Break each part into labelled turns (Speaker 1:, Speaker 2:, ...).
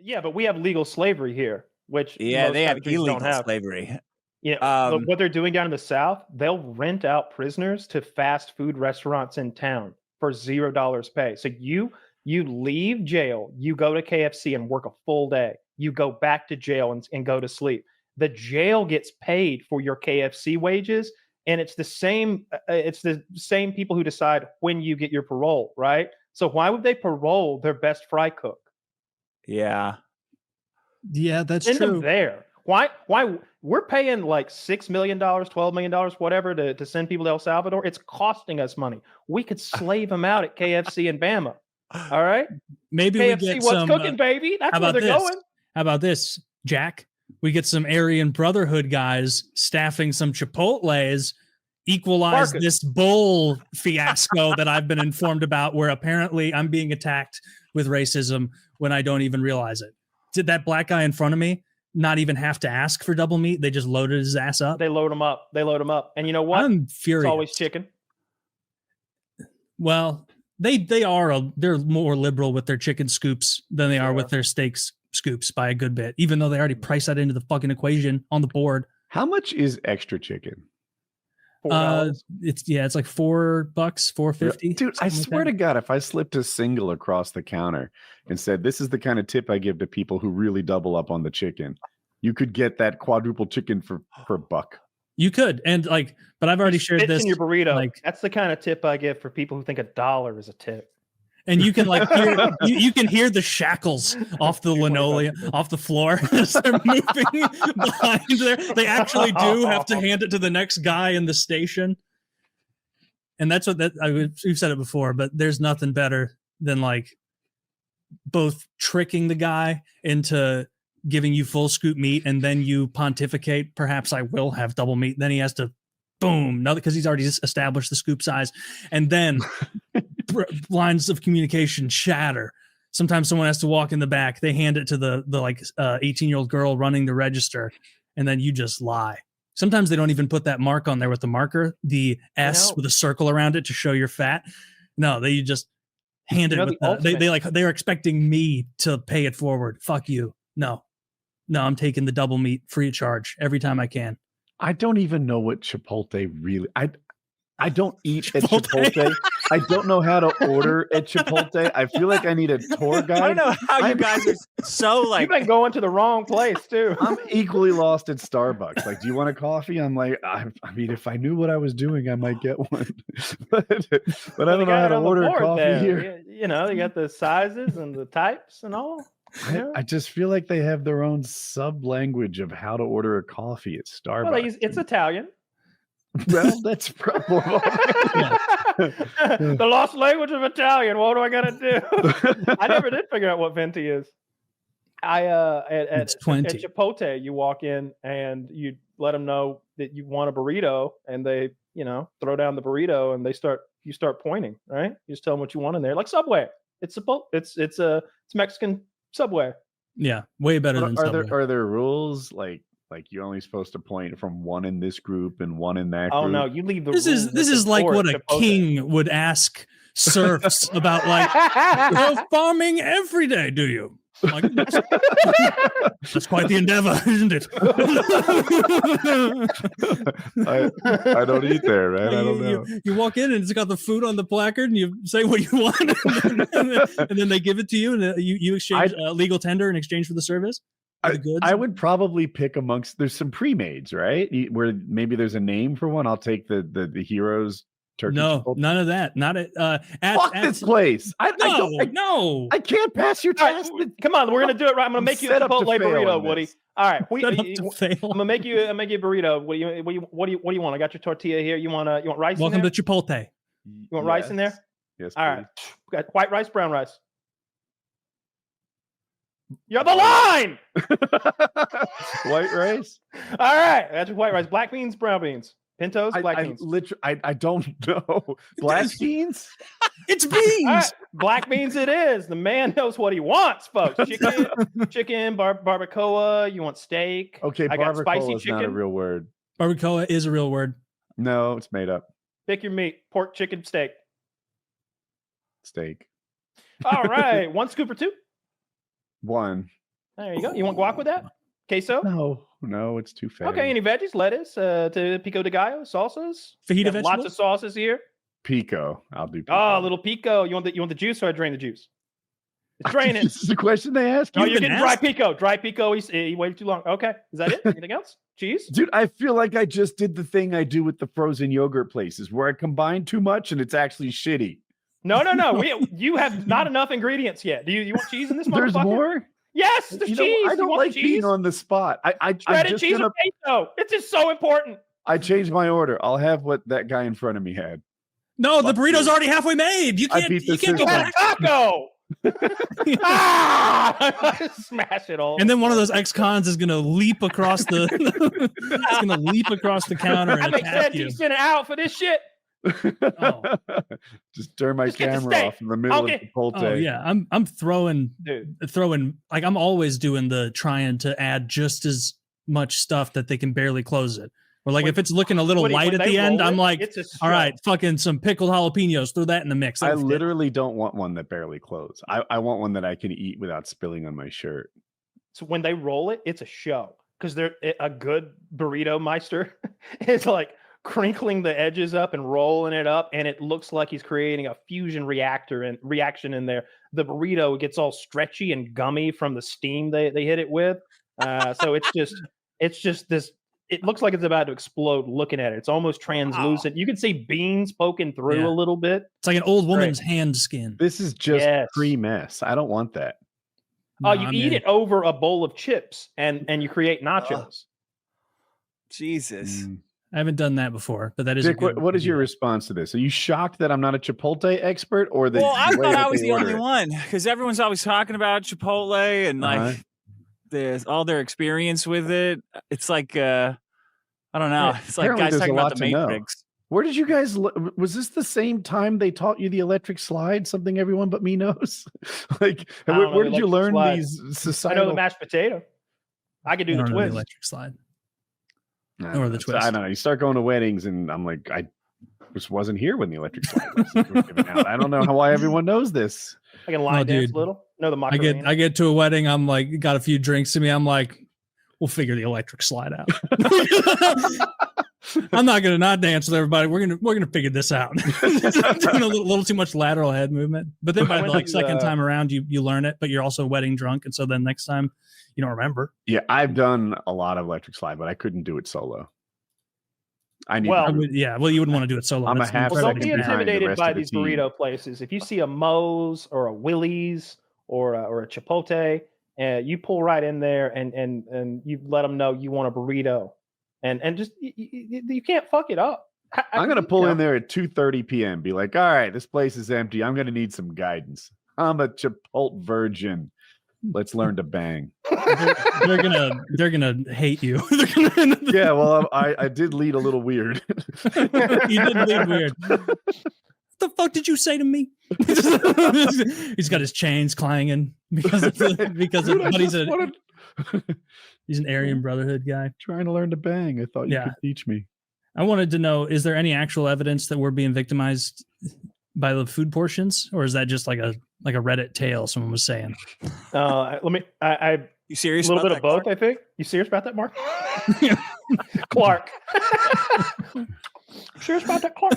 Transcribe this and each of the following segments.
Speaker 1: Yeah, but we have legal slavery here, which
Speaker 2: Yeah, they have
Speaker 1: countries
Speaker 2: illegal
Speaker 1: don't have.
Speaker 2: slavery.
Speaker 1: Yeah, what they're doing down in the South, they'll rent out prisoners to fast food restaurants in town for $0 pay. So you leave jail, you go to KFC and work a full day. You go back to jail and go to sleep. The jail gets paid for your KFC wages, and it's the same. It's the same people who decide when you get your parole, right? So why would they parole their best fry cook?
Speaker 2: Yeah.
Speaker 3: Yeah, that's
Speaker 1: Send them
Speaker 3: true.
Speaker 1: there. Why we're paying like $6 million, $12 million, whatever to send people to El Salvador? It's costing us money. We could slave them out at KFC and Bama. All right.
Speaker 3: Maybe
Speaker 1: KFC,
Speaker 3: we get
Speaker 1: what's
Speaker 3: some
Speaker 1: cooking, baby? That's where they're going.
Speaker 3: How about this, Jack? We get some Aryan Brotherhood guys staffing some Chipotles, equalize this bull fiasco that I've been informed about, where apparently I'm being attacked with racism when I don't even realize it. Did that black guy in front of me not even have to ask for double meat? They just loaded his ass up.
Speaker 1: They load him up. And you know what?
Speaker 3: I'm furious.
Speaker 1: It's always chicken.
Speaker 3: Well, they're more liberal with their chicken scoops than they are with their steak scoops by a good bit, even though they already priced that into the fucking equation on the board.
Speaker 4: How much is extra chicken?
Speaker 3: It's like $4, $4.50.
Speaker 4: Dude, I swear to God, if I slipped a single across the counter and said, this is the kind of tip I give to people who really double up on the chicken, you could get that quadruple chicken for $1.
Speaker 3: You could, but I've already shared this
Speaker 1: in your burrito. That's the kind of tip I give for people who think $1 is a tip.
Speaker 3: And you can hear you can hear the shackles off the linoleum, off the floor as they're moving behind there. They actually do have to hand it to the next guy in the station. And that's what we've said it before, but there's nothing better than both tricking the guy into giving you full scoop meat, and then you pontificate, perhaps I will have double meat. Then he has to boom, no, because he's already established the scoop size, and then lines of communication shatter. Sometimes someone has to walk in the back. They hand it to the 18-year-old girl running the register, and then you just lie. Sometimes they don't even put that mark on there with the marker, the S with a circle around it to show you're fat. No, they just hand it. They're expecting me to pay it forward. Fuck you. No, I'm taking the double meat free of charge every time I can.
Speaker 4: I don't even know what Chipotle really. I don't eat at Chipotle. I don't know how to order at Chipotle. I feel like I need a tour guide.
Speaker 2: I don't know how you guys are so
Speaker 1: You've been going to the wrong place too.
Speaker 4: I'm equally lost at Starbucks. Do you want a coffee? I'm like, I mean, if I knew what I was doing, I might get one. but I don't know how to order a coffee here.
Speaker 1: You got the sizes and the types and all.
Speaker 4: I just feel like they have their own sub language of how to order a coffee at Starbucks.
Speaker 1: Well, it's Italian.
Speaker 4: Well, that's probably
Speaker 1: the lost language of Italian. What do I got to do? I never did figure out what venti is. At Chipotle, you walk in and you let them know that you want a burrito, and they throw down the burrito, and you start pointing, right? You just tell them what you want in there, like Subway. It's Mexican Subway.
Speaker 3: Yeah, way better than Subway.
Speaker 4: Are there rules like you're only supposed to point from one in this group and one in that group?
Speaker 1: Oh no, you leave the.
Speaker 3: This is like what a king would ask serfs about, you're farming every day, do you? That's quite the endeavor, isn't it?
Speaker 4: I don't eat there, man. I don't know.
Speaker 3: You walk in and it's got the food on the placard, and you say what you want, and then they give it to you, and you exchange legal tender in exchange for the service.
Speaker 4: I would probably pick amongst. There's some pre-mades, right? Where maybe there's a name for one. I'll take the heroes. Turkey Chipotle.
Speaker 3: None of that. Not
Speaker 4: fuck this place.
Speaker 3: No.
Speaker 4: I can't pass your test.
Speaker 1: Right, come on, we're gonna do it right. I'm gonna make you a Chipotle burrito, Woody. All right, I'm gonna make you a burrito. What do you want? I got your tortilla here. You want rice?
Speaker 3: Welcome to Chipotle.
Speaker 1: You want rice in there?
Speaker 4: Yes.
Speaker 1: All right. Got white rice, brown rice. You're the line.
Speaker 4: White rice.
Speaker 1: All right, that's white rice. Black beans, brown beans. Pintos, black beans.
Speaker 4: I don't know. Black beans?
Speaker 3: It's beans.
Speaker 1: Right. Black beans it is. The man knows what he wants, folks. Chicken, barbacoa. You want steak?
Speaker 4: Okay, barbacoa is not a real word.
Speaker 3: Barbacoa is a real word.
Speaker 4: No, it's made up.
Speaker 1: Pick your meat. Pork, chicken, steak.
Speaker 4: Steak.
Speaker 1: All right. 1 scoop or 2?
Speaker 4: 1.
Speaker 1: There you go. You want guac with that? Queso?
Speaker 4: No, it's too fat.
Speaker 1: Okay, any veggies? Lettuce, to pico de gallo, salsas?
Speaker 3: Fajita
Speaker 1: Got
Speaker 3: vegetables?
Speaker 1: lots of sauces here.
Speaker 4: Pico. I'll do pico.
Speaker 1: Oh, a little pico. You want the juice or I drain the juice? It's draining.
Speaker 4: This is the question they ask you?
Speaker 1: Oh, you're
Speaker 3: been
Speaker 1: getting dry
Speaker 3: asked?
Speaker 1: pico. Dry pico. He waited too long. Okay. Is that it? Anything else? Cheese?
Speaker 4: Dude, I feel like I just did the thing I do with the frozen yogurt places where I combine too much and it's actually shitty.
Speaker 1: No. You have not enough ingredients yet. Do you want cheese in this
Speaker 4: There's
Speaker 1: motherfucker?
Speaker 4: more?
Speaker 1: Yes, there's cheese.
Speaker 4: I
Speaker 1: You
Speaker 4: don't
Speaker 1: want
Speaker 4: like
Speaker 1: the
Speaker 4: being
Speaker 1: cheese?
Speaker 4: on the spot. I'm
Speaker 1: Shredded
Speaker 4: just
Speaker 1: cheese
Speaker 4: gonna,
Speaker 1: and queso. It's just so important.
Speaker 4: I changed my order. I'll have what that guy in front of me had.
Speaker 3: No, the
Speaker 4: Fuck
Speaker 3: burrito's
Speaker 4: you.
Speaker 3: already halfway made. You
Speaker 4: I
Speaker 3: can't.
Speaker 4: beat the
Speaker 3: You can't go
Speaker 4: system.
Speaker 3: back.
Speaker 1: Taco. Ah! Smash it all.
Speaker 3: And then one of those ex-cons is gonna leap across the. It's gonna leap across the counter
Speaker 1: I
Speaker 3: and
Speaker 1: make
Speaker 3: attack you.
Speaker 1: 17 out for this shit.
Speaker 3: Oh.
Speaker 4: Just turn my
Speaker 1: Just get the
Speaker 4: camera
Speaker 1: steak.
Speaker 4: off in the middle
Speaker 1: Okay.
Speaker 4: of Chipotle.
Speaker 3: Oh yeah, I'm throwing
Speaker 1: Dude.
Speaker 3: like I'm always doing the trying to add just as much stuff that they can barely close it. Or like
Speaker 1: When-
Speaker 3: if it's looking a little
Speaker 1: Woody,
Speaker 3: light
Speaker 1: when
Speaker 3: at
Speaker 1: they
Speaker 3: the end,
Speaker 1: roll
Speaker 3: I'm
Speaker 1: it,
Speaker 3: like,
Speaker 1: it's a
Speaker 3: all right,
Speaker 1: show.
Speaker 3: fucking some pickled jalapenos, throw that in the mix.
Speaker 4: I
Speaker 3: That'll fit.
Speaker 4: literally don't want one that barely close. I want one that I can eat without spilling on my shirt.
Speaker 1: So when they roll it, it's a show because they're a good burrito meister is like crinkling the edges up and rolling it up, and it looks like he's creating a fusion reaction in there. The burrito gets all stretchy and gummy from the steam they hit it with. So it's just this. It looks like it's about to explode looking at it. It's almost translucent. You can see beans poking through
Speaker 3: Yeah.
Speaker 1: a little bit.
Speaker 3: It's like an old
Speaker 1: Great.
Speaker 3: woman's hand skin.
Speaker 4: This is just
Speaker 1: Yes.
Speaker 4: pre-mess. I don't want that.
Speaker 1: Oh,
Speaker 3: No,
Speaker 1: you
Speaker 3: I'm
Speaker 1: eat
Speaker 3: in.
Speaker 1: it over a bowl of chips and you create nachos.
Speaker 2: Jesus.
Speaker 3: I haven't done that before, but that is. a
Speaker 4: Dick,
Speaker 3: good
Speaker 4: what is your
Speaker 3: idea.
Speaker 4: response to this? Are you shocked that I'm not a Chipotle expert, or that?
Speaker 2: Well, I
Speaker 4: the way
Speaker 2: thought
Speaker 4: that
Speaker 2: I was
Speaker 4: they
Speaker 2: the
Speaker 4: order
Speaker 2: only
Speaker 4: it?
Speaker 2: one because everyone's always talking about Chipotle and
Speaker 4: Uh-huh.
Speaker 2: like there's all their experience with it. It's like I don't know.
Speaker 4: Yeah,
Speaker 2: It's like
Speaker 4: apparently
Speaker 2: guys
Speaker 4: there's
Speaker 2: talking
Speaker 4: a
Speaker 2: about
Speaker 4: lot
Speaker 2: the
Speaker 4: to know.
Speaker 2: Matrix.
Speaker 4: Where did you guys? Was this the same time they taught you the electric slide? Something everyone but me knows. Like,
Speaker 1: I don't know
Speaker 4: where
Speaker 1: the
Speaker 4: did you
Speaker 1: electric
Speaker 4: learn
Speaker 1: slide.
Speaker 4: these
Speaker 1: I
Speaker 4: societal?
Speaker 1: know the mashed potato. I could do
Speaker 3: I
Speaker 1: the
Speaker 3: don't know
Speaker 1: twist.
Speaker 3: electric slide.
Speaker 4: I
Speaker 3: or
Speaker 4: don't
Speaker 3: the
Speaker 4: know.
Speaker 3: twist.
Speaker 4: I don't know. You start going to weddings, and I'm like, I just wasn't here when the electric slide was given out. I don't know why everyone knows this.
Speaker 1: I can line
Speaker 3: No,
Speaker 1: dance
Speaker 3: dude.
Speaker 1: a little. No, the
Speaker 3: I
Speaker 1: Macarena.
Speaker 3: get to a wedding. I'm like, got a few drinks to me. I'm like, we'll figure the electric slide out. I'm not gonna not dance with everybody. We're gonna figure this out. Doing a little too much lateral head movement, but then by
Speaker 1: I
Speaker 3: the
Speaker 1: went to,
Speaker 3: second time around, you learn it. But you're also wedding drunk, and so then next time you don't remember.
Speaker 4: Yeah, I've done a lot of electric slide, but I couldn't do it solo. I need.
Speaker 1: Well,
Speaker 3: I would, yeah, well, you wouldn't want to do it solo.
Speaker 4: I'm a
Speaker 3: That's
Speaker 4: half
Speaker 1: Well, don't
Speaker 3: incredibly
Speaker 1: be
Speaker 4: second behind the
Speaker 1: intimidated
Speaker 4: rest
Speaker 1: by
Speaker 4: of the
Speaker 1: these
Speaker 4: team.
Speaker 1: burrito places. If you see a Moe's or a Willie's or a Chipotle, you pull right in there and you let them know you want a burrito, and just you can't fuck it up.
Speaker 4: I'm gonna pull in there at 2:30 p.m. Be like, all right, this place is empty. I'm gonna need some guidance. I'm a Chipotle virgin. Let's learn to bang.
Speaker 3: they're gonna hate you. They're gonna,
Speaker 4: Yeah, well, I did lead a little weird.
Speaker 3: you did leave weird. What the fuck did you say to me? He's got his chains clanging because of
Speaker 4: Dude, I
Speaker 3: but
Speaker 4: just wanted-
Speaker 3: he's an Aryan Brotherhood guy.
Speaker 4: trying to learn to bang. I thought you
Speaker 3: Yeah.
Speaker 4: could teach me.
Speaker 3: I wanted to know: is there any actual evidence that we're being victimized by the food portions, or is that just like a Reddit tale someone was saying?
Speaker 1: Let me. I
Speaker 2: You
Speaker 1: a
Speaker 2: serious?
Speaker 1: little
Speaker 2: about
Speaker 1: bit of
Speaker 2: that,
Speaker 1: both.
Speaker 2: Clark?
Speaker 1: I think. You serious about that, Mark? Clark. Serious about that, Clark?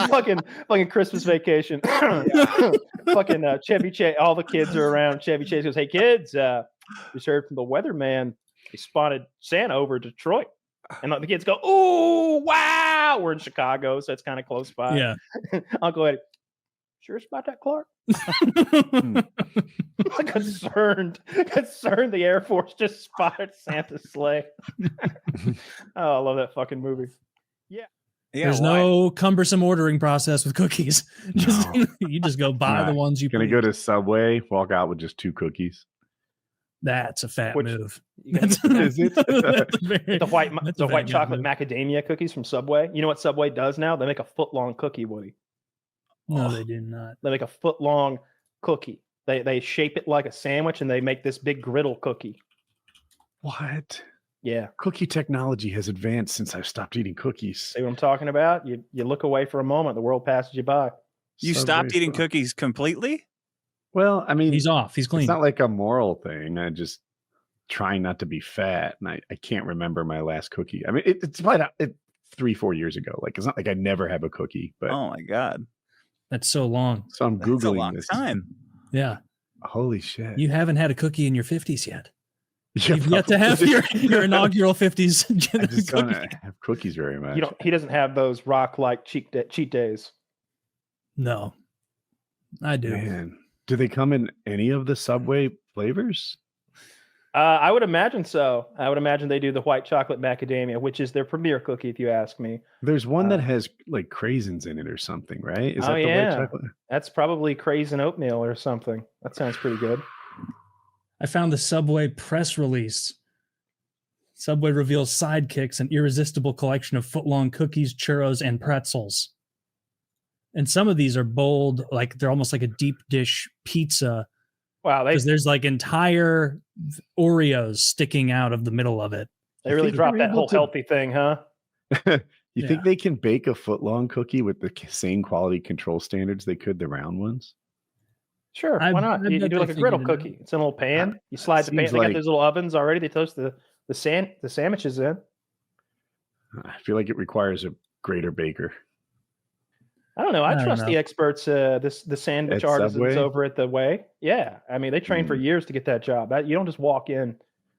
Speaker 1: fucking Christmas vacation. Fucking Chevy Chase. All the kids are around. Chevy Chase goes, "Hey kids, we heard from the weatherman. He spotted Santa over Detroit." And the kids go, "Ooh, wow!" We're in Chicago, so it's kind of close by.
Speaker 3: Yeah.
Speaker 1: Uncle Eddie, serious about that, Clark? concerned the Air Force just spotted Santa's sleigh. Oh, I love that fucking movie.
Speaker 2: Yeah,
Speaker 3: There's
Speaker 2: why?
Speaker 3: no cumbersome ordering process with cookies. You just go buy the
Speaker 4: Right.
Speaker 3: ones you.
Speaker 4: Gonna
Speaker 3: please.
Speaker 4: go to Subway, walk out with just 2 cookies.
Speaker 3: That's a fat
Speaker 1: Which-
Speaker 3: move.
Speaker 1: You gotta
Speaker 4: Is it?
Speaker 3: That's a very-
Speaker 1: the white
Speaker 3: that's a very good
Speaker 1: chocolate
Speaker 3: move.
Speaker 1: macadamia cookies from Subway. You know what Subway does now? They make a foot-long cookie, Woody.
Speaker 3: No, they do not.
Speaker 1: They make a foot-long cookie. They shape it like a sandwich and they make this big griddle cookie.
Speaker 4: What?
Speaker 1: Yeah.
Speaker 4: Cookie technology has advanced since I stopped eating cookies.
Speaker 1: See what I'm talking about? You look away for a moment, the world passes you by.
Speaker 2: You
Speaker 4: Subway
Speaker 2: stopped eating
Speaker 4: food.
Speaker 2: cookies completely?
Speaker 4: Well, I mean,
Speaker 3: He's off. He's clean.
Speaker 4: it's not like a moral thing. I just trying not to be fat, and I can't remember my last cookie. I mean, it's probably not, 3-4 years ago. Like, it's not like I never have a cookie, but
Speaker 2: Oh my god,
Speaker 3: That's so long.
Speaker 4: so I'm
Speaker 2: that's a
Speaker 4: googling
Speaker 2: long
Speaker 4: this.
Speaker 2: time.
Speaker 3: Yeah.
Speaker 4: Holy shit!
Speaker 3: You haven't had a cookie in your 50s yet.
Speaker 4: Yeah,
Speaker 3: You've yet to have
Speaker 4: probably.
Speaker 3: your inaugural 50s
Speaker 4: I just don't
Speaker 3: cookie.
Speaker 4: have cookies very much.
Speaker 1: He doesn't have those rock like cheat days.
Speaker 3: No, I do.
Speaker 4: Man, do they come in any of the Subway flavors?
Speaker 1: I would imagine so. I would imagine they do the white chocolate macadamia, which is their premier cookie, if you ask me.
Speaker 4: There's one that has like craisins in it or something, right? Is
Speaker 1: Oh,
Speaker 4: that the
Speaker 1: yeah.
Speaker 4: white chocolate?
Speaker 1: That's probably craisin oatmeal or something. That sounds pretty good.
Speaker 3: I found the Subway press release. Subway reveals Sidekicks, an irresistible collection of foot-long cookies, churros, and pretzels. And some of these are bold, like they're almost like a deep dish pizza,
Speaker 1: Wow,
Speaker 3: because there's like entire Oreos sticking out of the middle of it.
Speaker 1: they really
Speaker 4: think
Speaker 1: dropped
Speaker 4: they're
Speaker 1: that
Speaker 4: able
Speaker 1: whole
Speaker 4: to-
Speaker 1: healthy thing, huh?
Speaker 4: You think they can bake a foot-long cookie with the same quality control standards they could the round ones?
Speaker 1: Sure,
Speaker 3: I
Speaker 1: why not? You
Speaker 3: bet
Speaker 1: do
Speaker 3: they
Speaker 1: like a griddle
Speaker 3: figured it out.
Speaker 1: cookie. It's in a little pan. You slide the pan.
Speaker 4: Seems
Speaker 1: They got
Speaker 4: like-
Speaker 1: those little ovens already. They toast the sandwiches in.
Speaker 4: I feel like it requires a greater baker.
Speaker 1: I don't know. I
Speaker 3: I don't
Speaker 1: trust the
Speaker 3: know.
Speaker 1: experts, the sandwich
Speaker 4: At
Speaker 1: artisans
Speaker 4: Subway?
Speaker 1: over at the Way. Yeah, I mean they train for years to get that job. You don't just walk in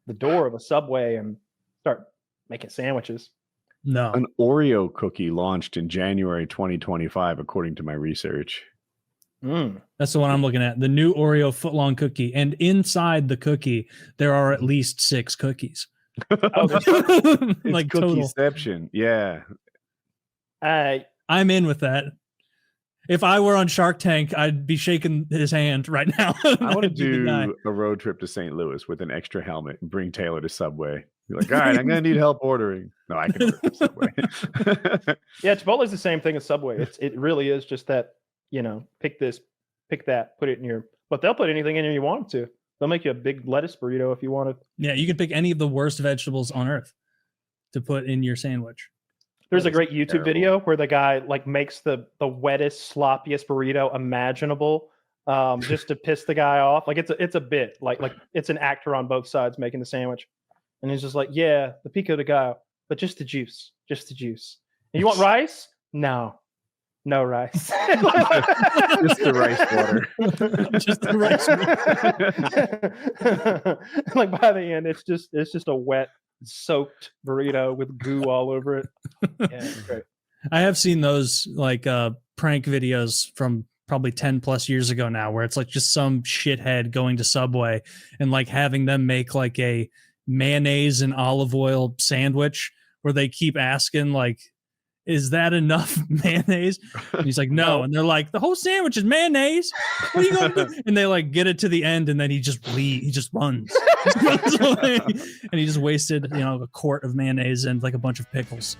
Speaker 1: the door of a Subway and start making sandwiches.
Speaker 3: No.
Speaker 4: An Oreo cookie launched in January 2025, according to my research.
Speaker 1: Mm.
Speaker 3: That's the one I'm looking at. The new Oreo footlong cookie. And inside the cookie, there are at least 6 cookies.
Speaker 1: Oh, there's-
Speaker 4: It's
Speaker 3: like total.
Speaker 4: cookieception. Yeah.
Speaker 3: I'm in with that. If I were on Shark Tank, I'd be shaking his hand right now.
Speaker 4: I want to
Speaker 3: I'd be the guy.
Speaker 4: do a road trip to St. Louis with an extra helmet and bring Taylor to Subway. Be like, all right, I'm going to need help ordering. No, I can order from Subway.
Speaker 1: Yeah, Chipotle's the same thing as Subway. It really is just that, pick this, pick that, put it in your. But they'll put anything in there you want them to. They'll make you a big lettuce burrito if you want it.
Speaker 3: Yeah, you can pick any of the worst vegetables on earth to put in your sandwich.
Speaker 1: There's a
Speaker 4: That is
Speaker 1: great YouTube
Speaker 4: terrible.
Speaker 1: video where the guy like makes the wettest, sloppiest burrito imaginable, just to piss the guy off. Like it's a bit like it's an actor on both sides making the sandwich, and he's just like, yeah, the pico de gallo, but just the juice. And you want rice? No rice.
Speaker 4: Just the rice water.
Speaker 3: Just the rice.
Speaker 1: Like by the end, it's just a wet, soaked burrito with goo all over it. Yeah, it's great.
Speaker 3: I have seen those like prank videos from probably 10 plus years ago now, where it's like just some shithead going to Subway and like having them make like a mayonnaise and olive oil sandwich where they keep asking like, is that enough mayonnaise? And he's like, no. And they're like, the whole sandwich is mayonnaise. What are you going to do? And they like get it to the end, and then he just runs. He runs away. And he just wasted, a quart of mayonnaise and like a bunch of pickles.